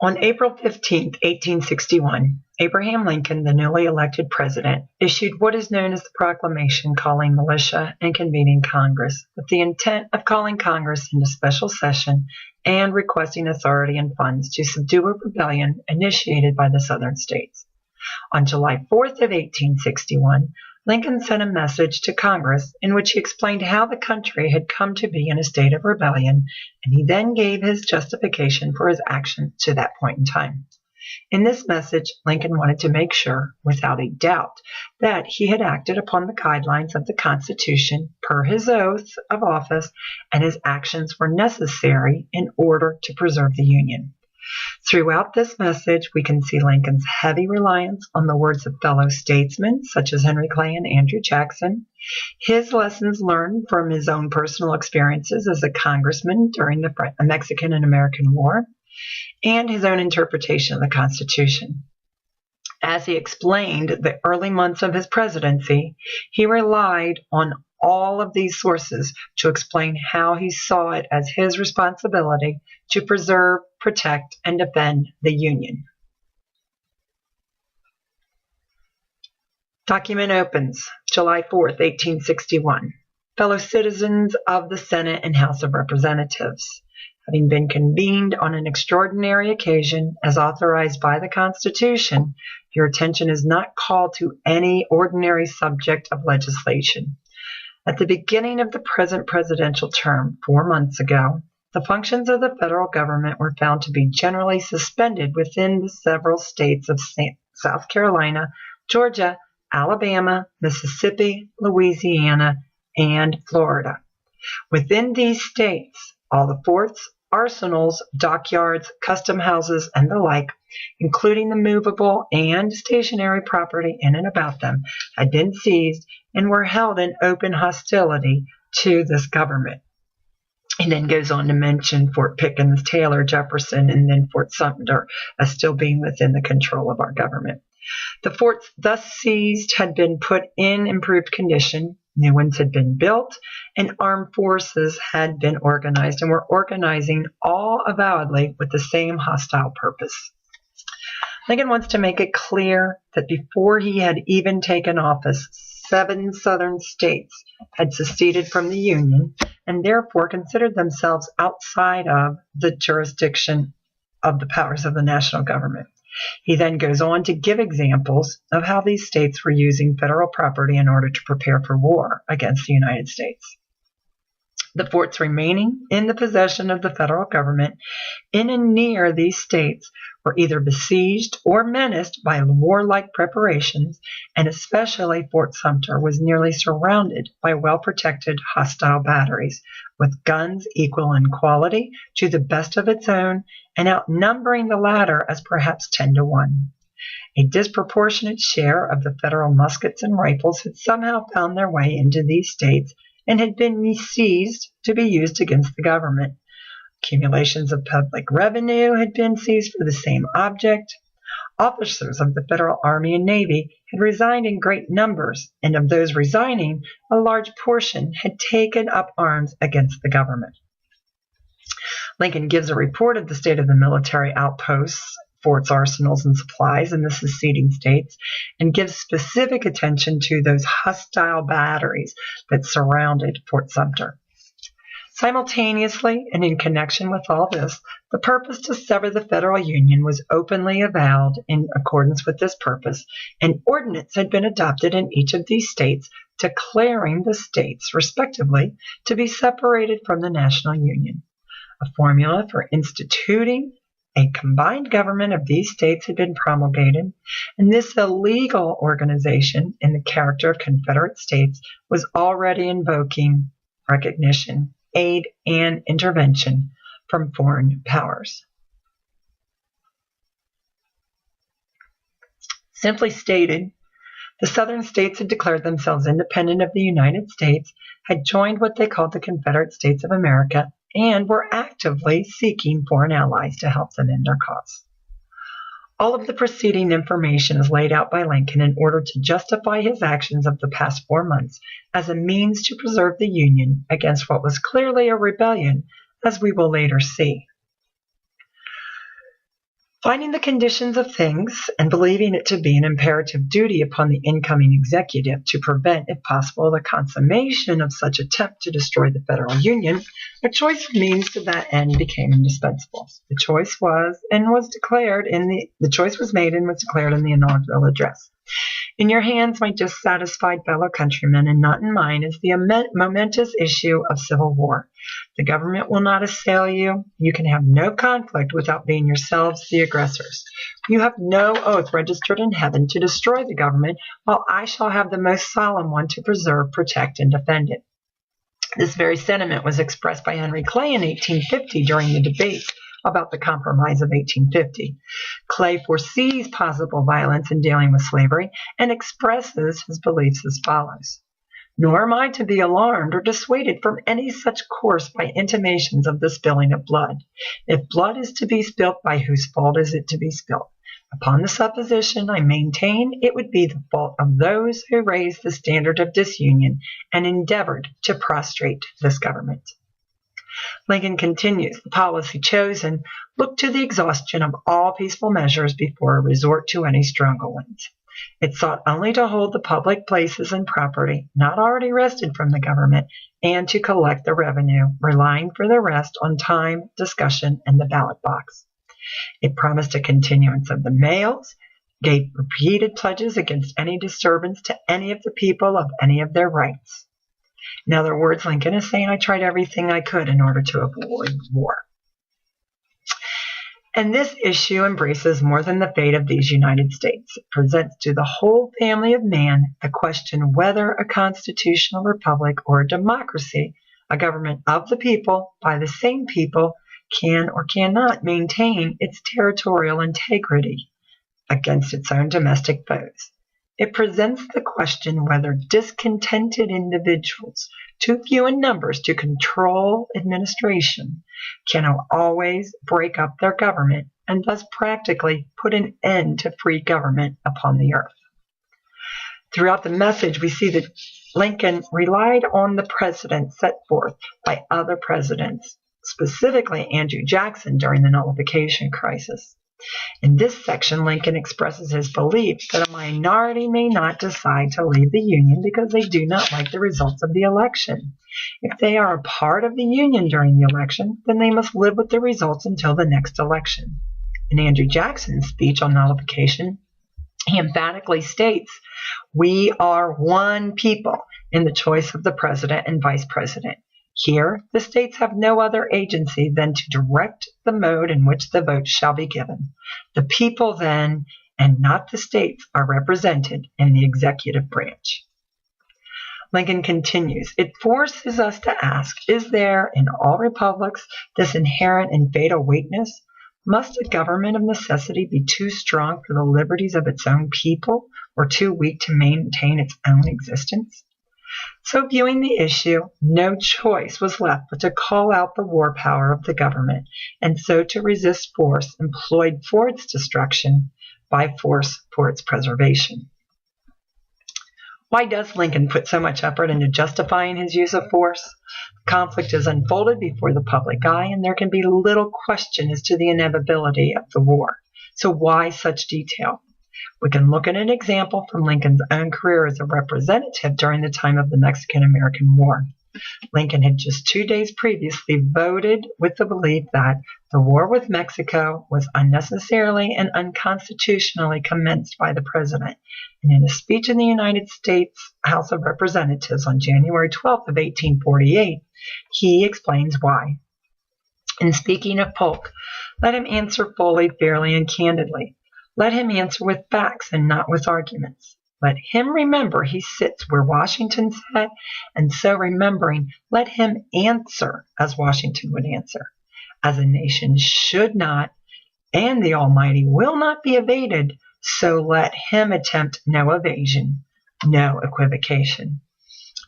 On April 15, 1861, Abraham Lincoln, the newly elected president, issued what is known as the proclamation calling militia and convening Congress, with the intent of calling Congress into special session and requesting authority and funds to subdue a rebellion initiated by the Southern states. On July 4th of 1861, Lincoln sent a message to Congress in which he explained how the country had come to be in a state of rebellion, and he then gave his justification for his actions to that point in time. In this message, Lincoln wanted to make sure, without a doubt, that he had acted upon the guidelines of the Constitution per his oath of office, and his actions were necessary in order to preserve the Union. Throughout this message, we can see Lincoln's heavy reliance on the words of fellow statesmen such as Henry Clay and Andrew Jackson, his lessons learned from his own personal experiences as a congressman during the Mexican and American War, and his own interpretation of the Constitution. As he explained the early months of his presidency, he relied on all of these sources to explain how he saw it as his responsibility to preserve, protect, and defend the Union. Document opens July 4th, 1861. Fellow citizens of the Senate and House of Representatives, having been convened on an extraordinary occasion as authorized by the Constitution, your attention is not called to any ordinary subject of legislation. At the beginning of the present presidential term, 4 months ago, the functions of the federal government were found to be generally suspended within the several states of South Carolina, Georgia, Alabama, Mississippi, Louisiana, and Florida. Within these states, all the forts, arsenals, dockyards, custom houses, and the like, including the movable and stationary property in and about them, had been seized and were held in open hostility to this government. He then goes on to mention Fort Pickens, Taylor, Jefferson, and then Fort Sumter as still being within the control of our government. The forts thus seized had been put in improved condition, new ones had been built, and armed forces had been organized and were organizing all avowedly with the same hostile purpose. Lincoln wants to make it clear that before he had even taken office, 7 southern states had seceded from the Union and therefore considered themselves outside of the jurisdiction of the powers of the national government. He then goes on to give examples of how these states were using federal property in order to prepare for war against the United States. The forts remaining in the possession of the federal government in and near these states were either besieged or menaced by warlike preparations, and especially Fort Sumter was nearly surrounded by well-protected hostile batteries, with guns equal in quality to the best of its own and outnumbering the latter as perhaps 10 to 1. A disproportionate share of the federal muskets and rifles had somehow found their way into these states and had been seized to be used against the government. Accumulations of public revenue had been seized for the same object. Officers of the Federal Army and Navy had resigned in great numbers, and of those resigning, a large portion had taken up arms against the government. Lincoln gives a report of the state of the military outposts, forts, arsenals, and supplies in the seceding states, and gives specific attention to those hostile batteries that surrounded Fort Sumter. Simultaneously, and in connection with all this, the purpose to sever the federal union was openly avowed in accordance with this purpose. An ordinance had been adopted in each of these states declaring the states, respectively, to be separated from the national union. A formula for instituting a combined government of these states had been promulgated, and this illegal organization in the character of Confederate states was already invoking recognition, aid, and intervention from foreign powers. Simply stated, the Southern states had declared themselves independent of the United States, had joined what they called the Confederate States of America, and were actively seeking foreign allies to help them in their cause. All of the preceding information is laid out by Lincoln in order to justify his actions of the past 4 months as a means to preserve the Union against what was clearly a rebellion, as we will later see. Finding the conditions of things and believing it to be an imperative duty upon the incoming executive to prevent, if possible, the consummation of such attempt to destroy the federal union, a choice of means to that end became indispensable. The choice was made and was declared in the inaugural address. In your hands, my dissatisfied fellow countrymen, and not in mine, is the momentous issue of civil war. The government will not assail you. You can have no conflict without being yourselves the aggressors. You have no oath registered in heaven to destroy the government, while I shall have the most solemn one to preserve, protect, and defend it. This very sentiment was expressed by Henry Clay in 1850 during the debates about the Compromise of 1850. Clay foresees possible violence in dealing with slavery and expresses his beliefs as follows. Nor am I to be alarmed or dissuaded from any such course by intimations of the spilling of blood. If blood is to be spilt, by whose fault is it to be spilt? Upon the supposition, I maintain it would be the fault of those who raised the standard of disunion and endeavored to prostrate this government. Lincoln continues, the policy chosen looked to the exhaustion of all peaceful measures before a resort to any stronger ones. It sought only to hold the public places and property not already wrested from the government and to collect the revenue, relying for the rest on time, discussion, and the ballot box. It promised a continuance of the mails, gave repeated pledges against any disturbance to any of the people of any of their rights. In other words, Lincoln is saying, I tried everything I could in order to avoid war. And this issue embraces more than the fate of these United States. It presents to the whole family of man the question whether a constitutional republic or a democracy, a government of the people, by the same people, can or cannot maintain its territorial integrity against its own domestic foes. It presents the question whether discontented individuals, too few in numbers to control administration, can always break up their government and thus practically put an end to free government upon the earth. Throughout the message, we see that Lincoln relied on the precedent set forth by other presidents, specifically Andrew Jackson during the nullification crisis. In this section, Lincoln expresses his belief that a minority may not decide to leave the Union because they do not like the results of the election. If they are a part of the Union during the election, then they must live with the results until the next election. In Andrew Jackson's speech on nullification, he emphatically states, "We are one people in the choice of the president and vice president. Here, the states have no other agency than to direct the mode in which the vote shall be given. The people then, and not the states, are represented in the executive branch." Lincoln continues, "It forces us to ask, is there in all republics this inherent and fatal weakness? Must a government of necessity be too strong for the liberties of its own people, or too weak to maintain its own existence?" So viewing the issue, no choice was left but to call out the war power of the government, and so to resist force employed for its destruction by force for its preservation. Why does Lincoln put so much effort into justifying his use of force? The conflict is unfolded before the public eye, and there can be little question as to the inevitability of the war. So why such detail? We can look at an example from Lincoln's own career as a representative during the time of the Mexican-American War. Lincoln had just 2 days previously voted with the belief that the war with Mexico was unnecessarily and unconstitutionally commenced by the president. And in a speech in the United States House of Representatives on January 12th of 1848, he explains why. In speaking of Polk, let him answer fully, fairly, and candidly. Let him answer with facts and not with arguments. Let him remember he sits where Washington sat, and so remembering, let him answer as Washington would answer. As a nation should not, and the Almighty will not be evaded, so let him attempt no evasion, no equivocation.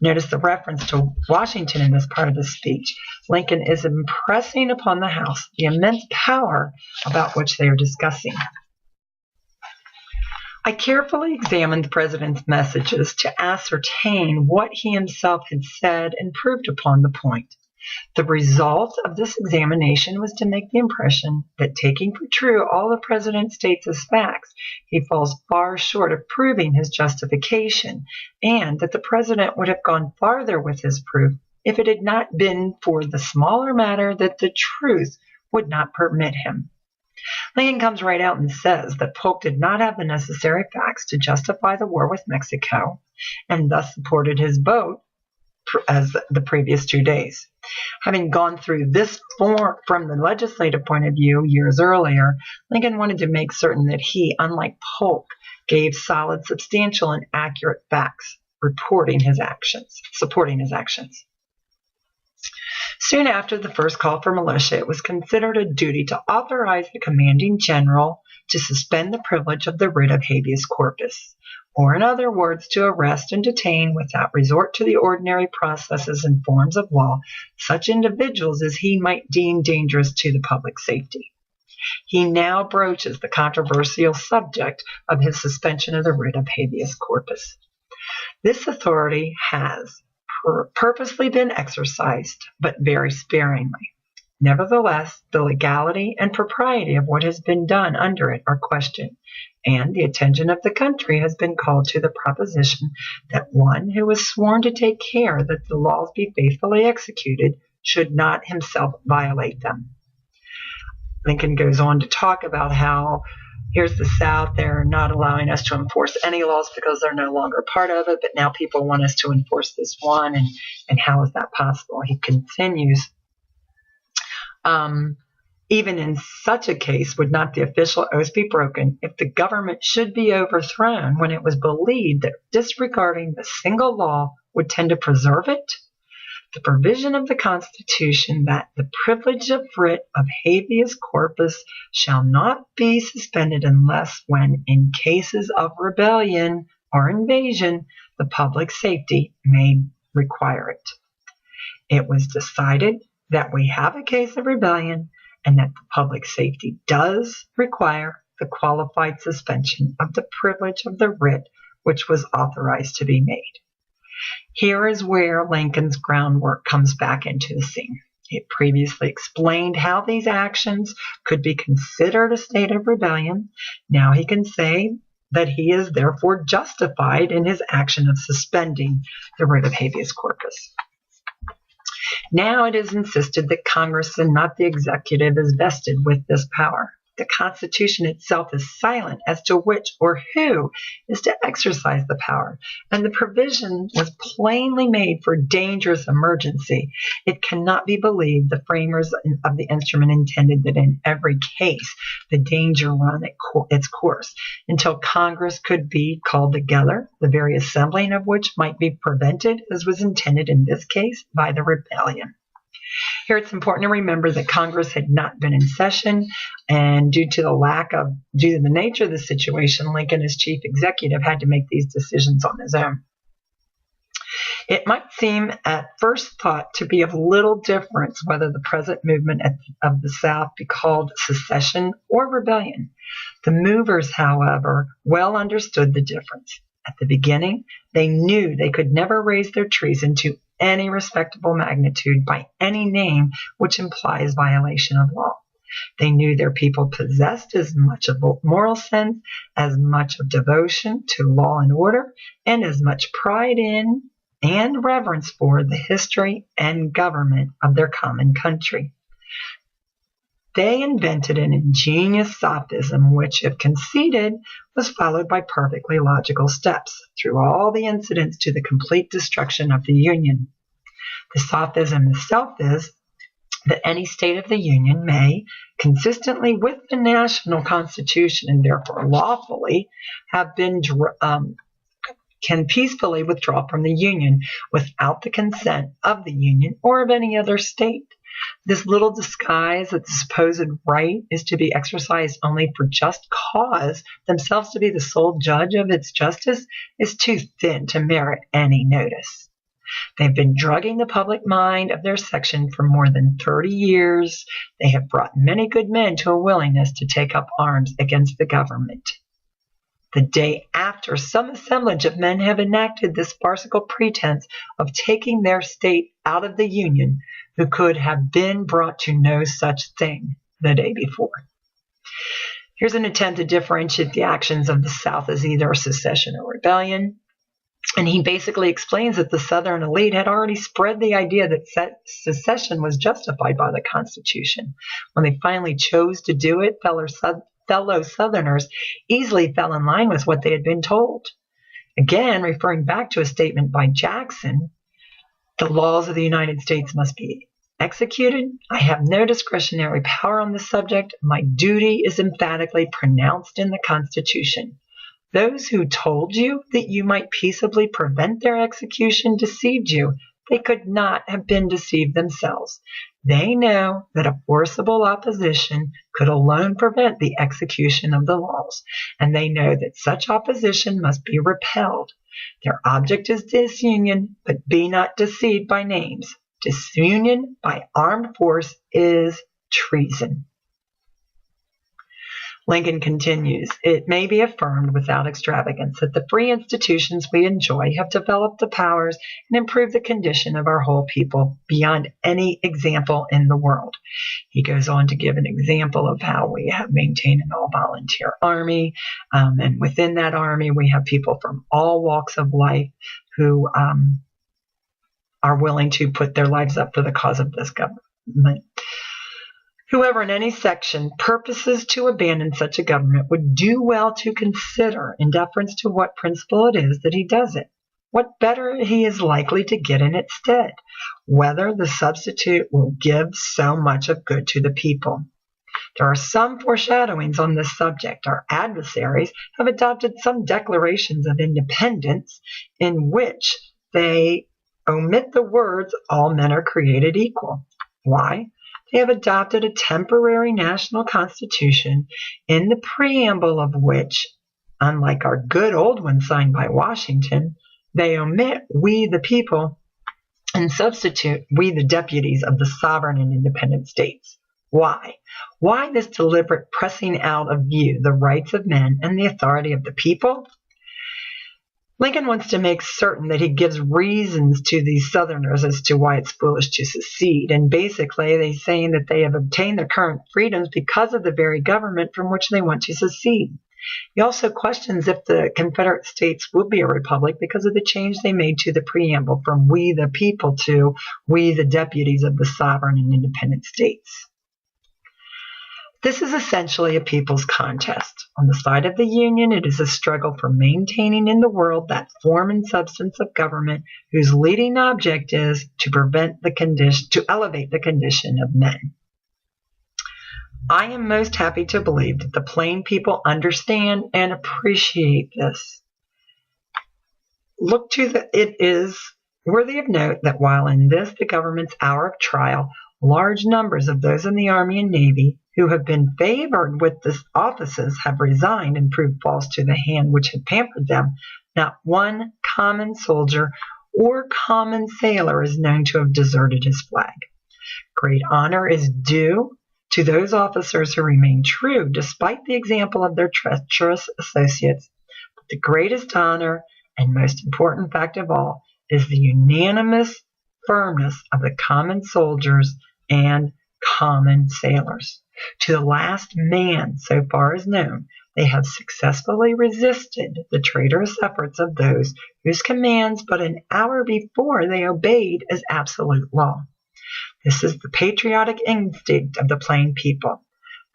Notice the reference to Washington in this part of the speech. Lincoln is impressing upon the House the immense power about which they are discussing. I carefully examined the President's messages to ascertain what he himself had said and proved upon the point. The result of this examination was to make the impression that, taking for true all the President states as facts, he falls far short of proving his justification, and that the President would have gone farther with his proof if it had not been for the smaller matter that the truth would not permit him. Lincoln comes right out and says that Polk did not have the necessary facts to justify the war with Mexico, and thus supported his vote as the previous 2 days. Having gone through this from the legislative point of view years earlier, Lincoln wanted to make certain that he, unlike Polk, gave solid, substantial, and accurate facts supporting his actions. Soon after the first call for militia, it was considered a duty to authorize the commanding general to suspend the privilege of the writ of habeas corpus, or in other words, to arrest and detain without resort to the ordinary processes and forms of law such individuals as he might deem dangerous to the public safety. He now broaches the controversial subject of his suspension of the writ of habeas corpus. This authority has purposely been exercised, but very sparingly. Nevertheless, the legality and propriety of what has been done under it are questioned, and the attention of the country has been called to the proposition that one who is sworn to take care that the laws be faithfully executed should not himself violate them. Lincoln goes on to talk about how here's the South, they're not allowing us to enforce any laws because they're no longer part of it, but now people want us to enforce this one, and how is that possible? He continues, even in such a case, would not the official oath be broken if the government should be overthrown when it was believed that disregarding the single law would tend to preserve it? The provision of the Constitution that the privilege of writ of habeas corpus shall not be suspended unless when, in cases of rebellion or invasion, the public safety may require it. It was decided that we have a case of rebellion and that the public safety does require the qualified suspension of the privilege of the writ which was authorized to be made. Here is where Lincoln's groundwork comes back into the scene. He had previously explained how these actions could be considered a state of rebellion. Now he can say that he is therefore justified in his action of suspending the writ of habeas corpus. Now it is insisted that Congress and not the executive is vested with this power. The Constitution itself is silent as to which or who is to exercise the power, and the provision was plainly made for dangerous emergency. It cannot be believed the framers of the instrument intended that in every case the danger run its course until Congress could be called together, the very assembling of which might be prevented, as was intended in this case, by the rebellion. Here it's important to remember that Congress had not been in session, and due to the nature of the situation, Lincoln as chief executive had to make these decisions on his own. It might seem at first thought to be of little difference whether the present movement of the South be called secession or rebellion. The movers, however, well understood the difference. At the beginning, they knew they could never raise their treason to any respectable magnitude by any name which implies violation of law. They knew their people possessed as much of moral sense, as much of devotion to law and order, and as much pride in and reverence for the history and government of their common country. They invented an ingenious sophism which, if conceded, was followed by perfectly logical steps through all the incidents to the complete destruction of the Union. The sophism itself is that any state of the Union may, consistently with the national Constitution and therefore lawfully, can peacefully withdraw from the Union without the consent of the Union or of any other state. This little disguise that the supposed right is to be exercised only for just cause, themselves to be the sole judge of its justice, is too thin to merit any notice. They've been drugging the public mind of their section for more than 30 years. They have brought many good men to a willingness to take up arms against the government. The day after some assemblage of men have enacted this farcical pretense of taking their state out of the Union, who could have been brought to no such thing the day before. Here's an attempt to differentiate the actions of the South as either a secession or rebellion. And he basically explains that the Southern elite had already spread the idea that secession was justified by the Constitution. When they finally chose to do it, fellow Southerners easily fell in line with what they had been told. Again, referring back to a statement by Jackson, the laws of the United States must be executed. I have no discretionary power on this subject. My duty is emphatically pronounced in the Constitution. Those who told you that you might peaceably prevent their execution deceived you. They could not have been deceived themselves. They know that a forcible opposition could alone prevent the execution of the laws, and they know that such opposition must be repelled. Their object is disunion, but be not deceived by names. Disunion by armed force is treason. Lincoln continues, it may be affirmed without extravagance that the free institutions we enjoy have developed the powers and improved the condition of our whole people beyond any example in the world. He goes on to give an example of how we have maintained an all-volunteer army, and within that army we have people from all walks of life who are willing to put their lives up for the cause of this government. Whoever in any section purposes to abandon such a government would do well to consider, in deference to what principle it is that he does it, what better he is likely to get in its stead, whether the substitute will give so much of good to the people. There are some foreshadowings on this subject. Our adversaries have adopted some declarations of independence in which they omit the words, all men are created equal. Why? They have adopted a temporary national constitution in the preamble of which, unlike our good old one signed by Washington, they omit we the people and substitute we the deputies of the sovereign and independent states. Why? Why this deliberate pressing out of view the rights of men and the authority of the people? Lincoln wants to make certain that he gives reasons to these Southerners as to why it's foolish to secede, and basically they're saying that they have obtained their current freedoms because of the very government from which they want to secede. He also questions if the Confederate States would be a republic because of the change they made to the preamble from we the people to we the deputies of the sovereign and independent states. This is essentially a people's contest. On the side of the Union, it is a struggle for maintaining in the world that form and substance of government whose leading object is to elevate the condition of men. I am most happy to believe that the plain people understand and appreciate this. It is worthy of note that while in this the government's hour of trial, large numbers of those in the Army and Navy who have been favored with the offices have resigned and proved false to the hand which had pampered them. Not one common soldier or common sailor is known to have deserted his flag. Great honor is due to those officers who remain true despite the example of their treacherous associates. But the greatest honor and most important fact of all is the unanimous firmness of the common soldiers and common sailors. To the last man, so far as known, they have successfully resisted the traitorous efforts of those whose commands but an hour before they obeyed as absolute law. This is the patriotic instinct of the plain people.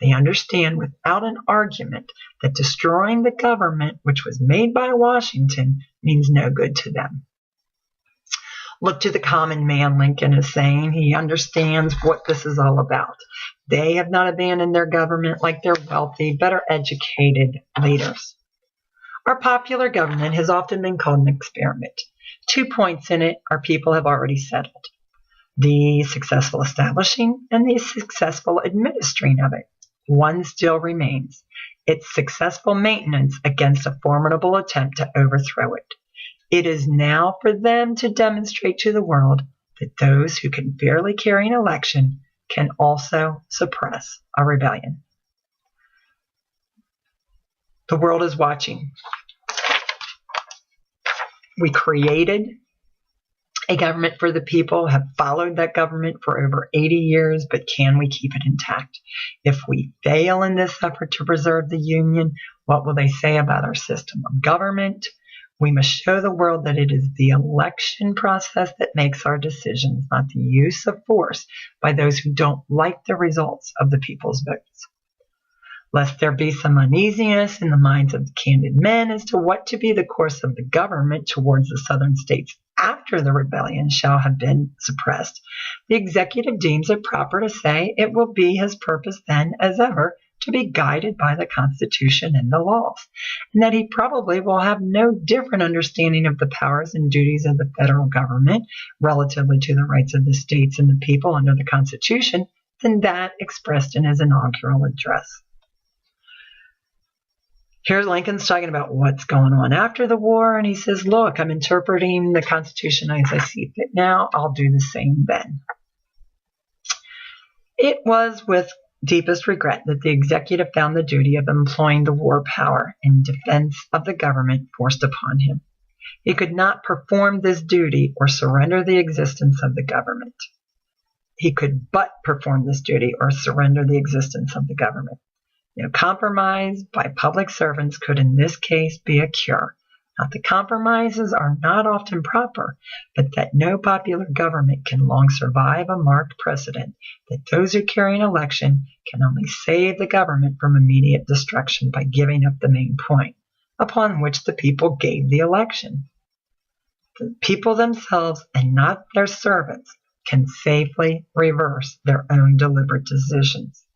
They understand without an argument that destroying the government which was made by Washington means no good to them. Look to the common man, Lincoln is saying. He understands what this is all about. They have not abandoned their government like their wealthy, better educated leaders. Our popular government has often been called an experiment. 2 points in it our people have already settled: the successful establishing and the successful administering of it. One still remains: its successful maintenance against a formidable attempt to overthrow it. It is now for them to demonstrate to the world that those who can fairly carry an election can also suppress a rebellion. The world is watching. We created A government for the people, have followed that government for over 80 years, but can we keep it intact? If we fail in this effort to preserve the Union, what will they say about our system of government? We must show the world that it is the election process that makes our decisions, not the use of force by those who don't like the results of the people's votes. Lest there be some uneasiness in the minds of the candid men as to what to be the course of the government towards the southern states after the rebellion shall have been suppressed, the executive deems it proper to say it will be his purpose then as ever to be guided by the Constitution and the laws, and that he probably will have no different understanding of the powers and duties of the federal government relatively to the rights of the states and the people under the Constitution than that expressed in his inaugural address. Here's Lincoln's talking about what's going on after the war, and he says, look, I'm interpreting the Constitution as I see fit now. I'll do the same then. It was with deepest regret that the executive found the duty of employing the war power in defense of the government forced upon him. He could not perform this duty or surrender the existence of the government. He could but perform this duty or surrender the existence of the government. Compromise by public servants could in this case be a cure. Not that compromises are not often proper, but that no popular government can long survive a marked precedent that those who carry an election can only save the government from immediate destruction by giving up the main point, upon which the people gave the election. The people themselves, and not their servants, can safely reverse their own deliberate decisions.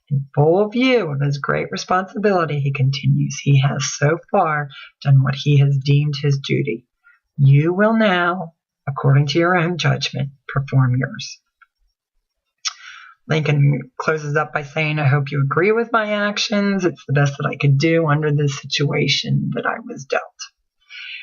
In full view of his great responsibility, he continues, he has so far done what he has deemed his duty. You will now, according to your own judgment, perform yours. Lincoln closes up by saying, I hope you agree with my actions. It's the best that I could do under this situation that I was dealt.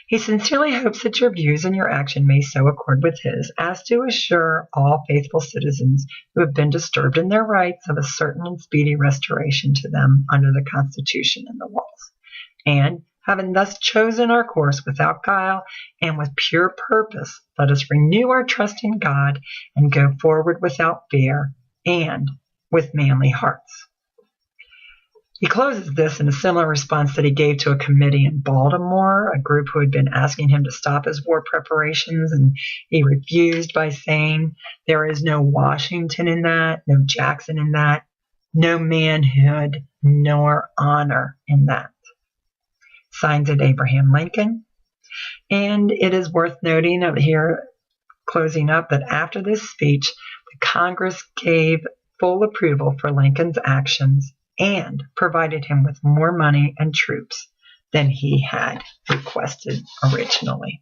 He sincerely hopes that your views and your action may so accord with his as to assure all faithful citizens who have been disturbed in their rights of a certain and speedy restoration to them under the Constitution and the laws. And, having thus chosen our course without guile and with pure purpose, let us renew our trust in God and go forward without fear and with manly hearts. He closes this in a similar response that he gave to a committee in Baltimore, a group who had been asking him to stop his war preparations, and he refused by saying, there is no Washington in that, no Jackson in that, no manhood nor honor in that. Signs it Abraham Lincoln. And it is worth noting of here, closing up, that after this speech, the Congress gave full approval for Lincoln's actions and provided him with more money and troops than he had requested originally.